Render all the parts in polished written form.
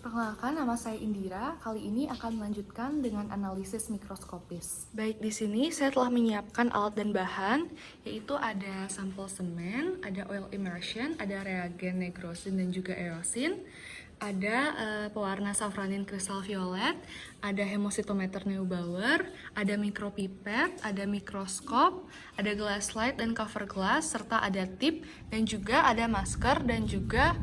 Perkenalkan, nama saya Indira. Kali ini akan melanjutkan dengan analisis mikroskopis. Baik, di sini saya telah menyiapkan alat dan bahan, yaitu ada sampel semen, ada oil immersion, ada reagen negrosin dan juga eosin, ada pewarna safranin kristal violet, ada hemositometer Neubauer, ada mikropipet, ada mikroskop, ada glass slide dan cover glass, serta ada tip, dan juga ada masker dan juga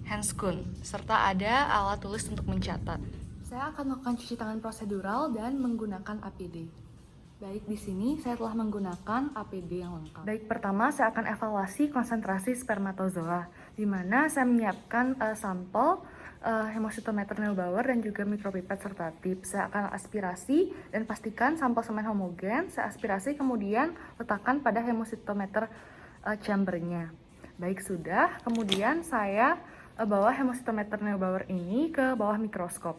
handscoon, serta ada alat tulis untuk mencatat. Saya akan melakukan cuci tangan prosedural dan menggunakan APD. Baik, di sini saya telah menggunakan APD yang lengkap. Baik, pertama saya akan evaluasi konsentrasi spermatozoa, di mana saya menyiapkan sampel hemositometer Neubauer dan juga mikropipet serta tip. Saya akan aspirasi dan pastikan sampel semen homogen. Saya aspirasi kemudian letakkan pada hemositometer chambernya. Baik, sudah. Kemudian saya bawa hemositometer Neubauer ini ke bawah mikroskop.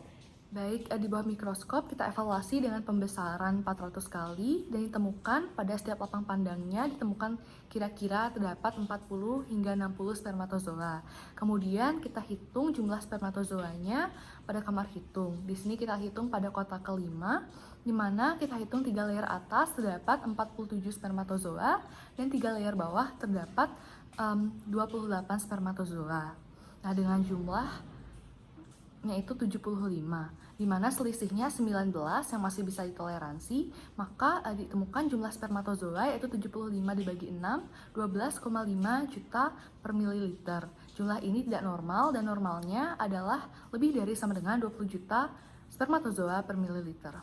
Baik, di bawah mikroskop kita evaluasi dengan pembesaran 400 kali dan ditemukan pada setiap lapang pandangnya ditemukan kira-kira terdapat 40 hingga 60 spermatozoa. Kemudian kita hitung jumlah spermatozoanya pada kamar hitung. Di sini kita hitung pada kotak kelima, di mana kita hitung 3 layer atas terdapat 47 spermatozoa dan 3 layer bawah terdapat 28 spermatozoa. Nah, dengan jumlahnya itu 75, di mana selisihnya 19 yang masih bisa ditoleransi, maka ditemukan jumlah spermatozoa yaitu 75 dibagi 6, 12,5 juta per mililiter. Jumlah ini tidak normal dan normalnya adalah lebih dari sama dengan 20 juta spermatozoa per mililiter.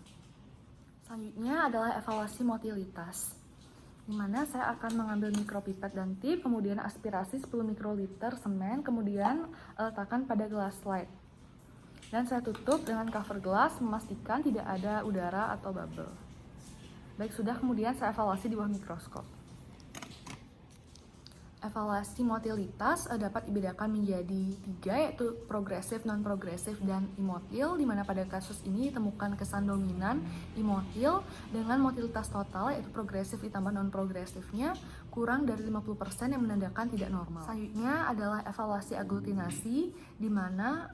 Selanjutnya adalah evaluasi motilitas, di mana saya akan mengambil mikropipet dan tip, kemudian aspirasi 10 mikroliter semen, kemudian letakkan pada gelas slide. Dan saya tutup dengan cover gelas, memastikan tidak ada udara atau bubble. Baik, sudah. Kemudian saya evaluasi di bawah mikroskop. Evaluasi motilitas dapat dibedakan menjadi 3, yaitu progresif, non-progresif, dan imotil, di mana pada kasus ini ditemukan kesan dominan imotil dengan motilitas total, yaitu progresif ditambah non-progresifnya, kurang dari 50% yang menandakan tidak normal. Selanjutnya adalah evaluasi aglutinasi, di mana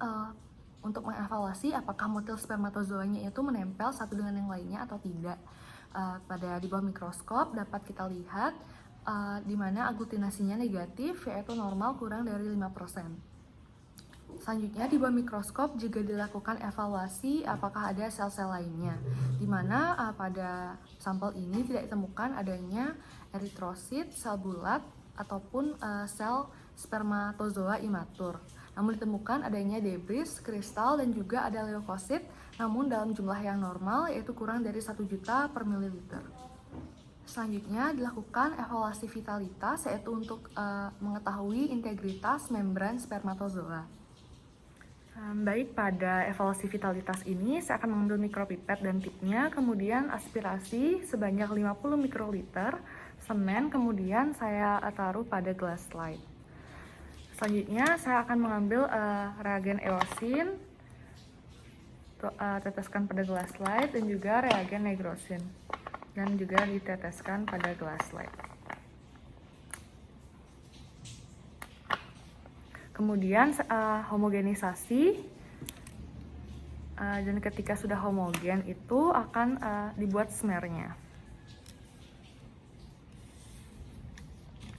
untuk mengevaluasi apakah motil spermatozoanya itu menempel satu dengan yang lainnya atau tidak. Di bawah mikroskop dapat kita lihat di mana aglutinasinya negatif, yaitu normal kurang dari 5%. Selanjutnya di bawah mikroskop juga dilakukan evaluasi apakah ada sel-sel lainnya, di mana pada sampel ini tidak ditemukan adanya eritrosit, sel bulat, ataupun sel spermatozoa imatur. Namun ditemukan adanya debris, kristal, dan juga ada leukosit, namun dalam jumlah yang normal, yaitu kurang dari 1 juta per mililiter. Selanjutnya dilakukan evaluasi vitalitas, yaitu untuk mengetahui integritas membran spermatozoa. Baik, pada evaluasi vitalitas ini saya akan mengambil mikropipet dan tipnya, kemudian aspirasi sebanyak 50 mikroliter semen, kemudian saya taruh pada gelas slide. Selanjutnya saya akan mengambil reagen eosin, teteskan pada gelas slide, dan juga reagen negrosin, dan juga diteteskan pada gelas slide. Kemudian homogenisasi, dan ketika sudah homogen itu akan dibuat smearnya.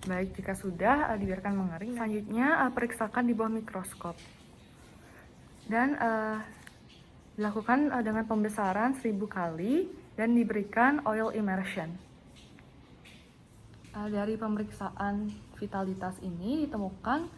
Baik, jika sudah dibiarkan mengering, selanjutnya periksakan di bawah mikroskop dan dilakukan dengan pembesaran 1000 kali dan diberikan oil immersion. Dari pemeriksaan vitalitas ini ditemukan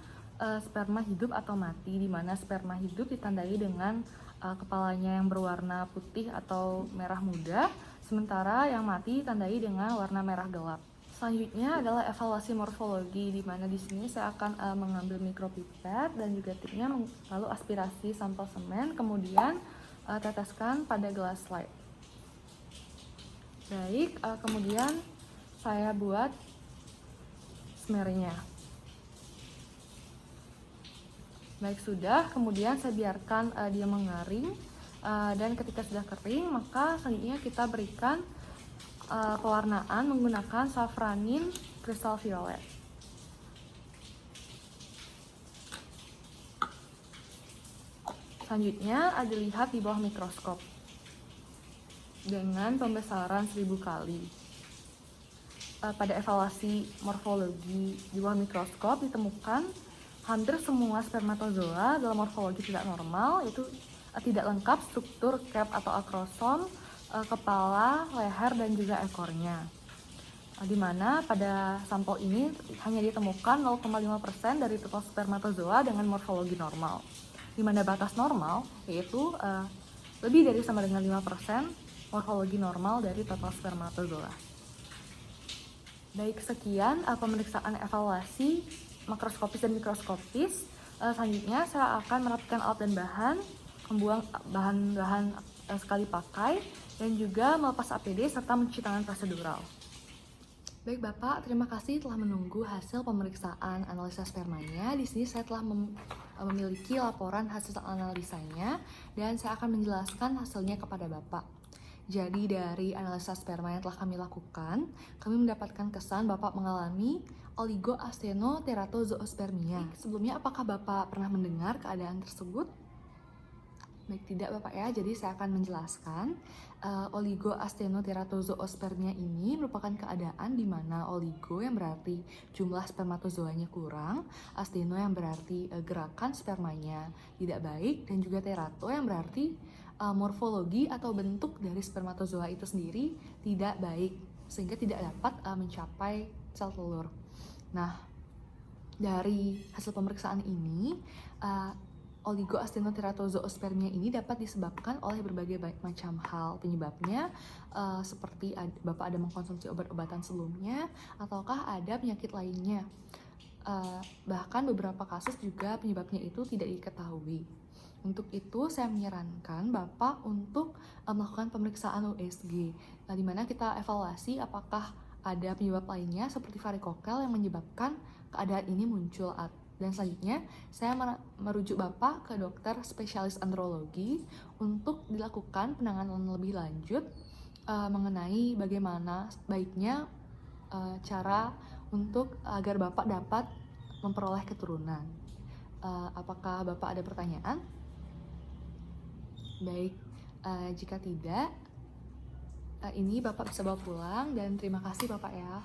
sperma hidup atau mati, di mana sperma hidup ditandai dengan kepalanya yang berwarna putih atau merah muda, sementara yang mati ditandai dengan warna merah gelap. Selanjutnya adalah evaluasi morfologi, di mana di sini saya akan mengambil mikropipet dan juga tipnya, lalu aspirasi sampel semen, kemudian teteskan pada gelas slide. Baik, kemudian saya buat smearnya. Baik, sudah. Kemudian saya biarkan dia mengering, dan ketika sudah kering, maka selanjutnya kita berikan pewarnaan menggunakan safranin kristal violet. Selanjutnya dilihat di bawah mikroskop dengan pembesaran 1000 kali. Pada evaluasi morfologi di bawah mikroskop ditemukan hampir semua spermatozoa dalam morfologi tidak normal, yaitu tidak lengkap struktur cap atau akrosom, kepala, leher, dan juga ekornya. Di mana pada sampel ini hanya ditemukan 0,5% dari total spermatozoa dengan morfologi normal. Di mana batas normal yaitu lebih dari sama dengan 5% morfologi normal dari total spermatozoa. Baik, sekian pemeriksaan evaluasi makroskopis dan mikroskopis. Selanjutnya saya akan merapikan alat dan bahan, membuang bahan-bahan sekali pakai, dan juga melepas APD serta mencuci tangan prosedural. Baik Bapak, terima kasih telah menunggu hasil pemeriksaan analisa spermanya. Di sini saya telah memiliki laporan hasil analisanya dan saya akan menjelaskan hasilnya kepada Bapak. Jadi dari analisa sperma yang telah kami lakukan, kami mendapatkan kesan Bapak mengalami oligoastenoteratozoospermia. Sebelumnya apakah Bapak pernah mendengar keadaan tersebut? Baik, tidak Bapak ya, jadi saya akan menjelaskan. Oligoastenoteratozoospermia ini merupakan keadaan di mana oligo yang berarti jumlah spermatozoanya kurang, asteno yang berarti gerakan spermanya tidak baik, dan juga terato yang berarti morfologi atau bentuk dari spermatozoa itu sendiri tidak baik, sehingga tidak dapat mencapai sel telur. Nah, dari hasil pemeriksaan ini, oligoastenoteratozoospermia ini dapat disebabkan oleh berbagai macam hal. Penyebabnya seperti Bapak ada mengkonsumsi obat-obatan sebelumnya ataukah ada penyakit lainnya. Bahkan beberapa kasus juga penyebabnya itu tidak diketahui. Untuk itu saya menyarankan Bapak untuk melakukan pemeriksaan USG, di mana kita evaluasi apakah ada penyebab lainnya seperti varikokel yang menyebabkan keadaan ini muncul. Dan selanjutnya, saya merujuk Bapak ke dokter spesialis andrologi untuk dilakukan penanganan lebih lanjut mengenai bagaimana baiknya cara untuk agar Bapak dapat memperoleh keturunan. Apakah Bapak ada pertanyaan? Baik, jika tidak, ini Bapak bisa bawa pulang dan terima kasih Bapak ya.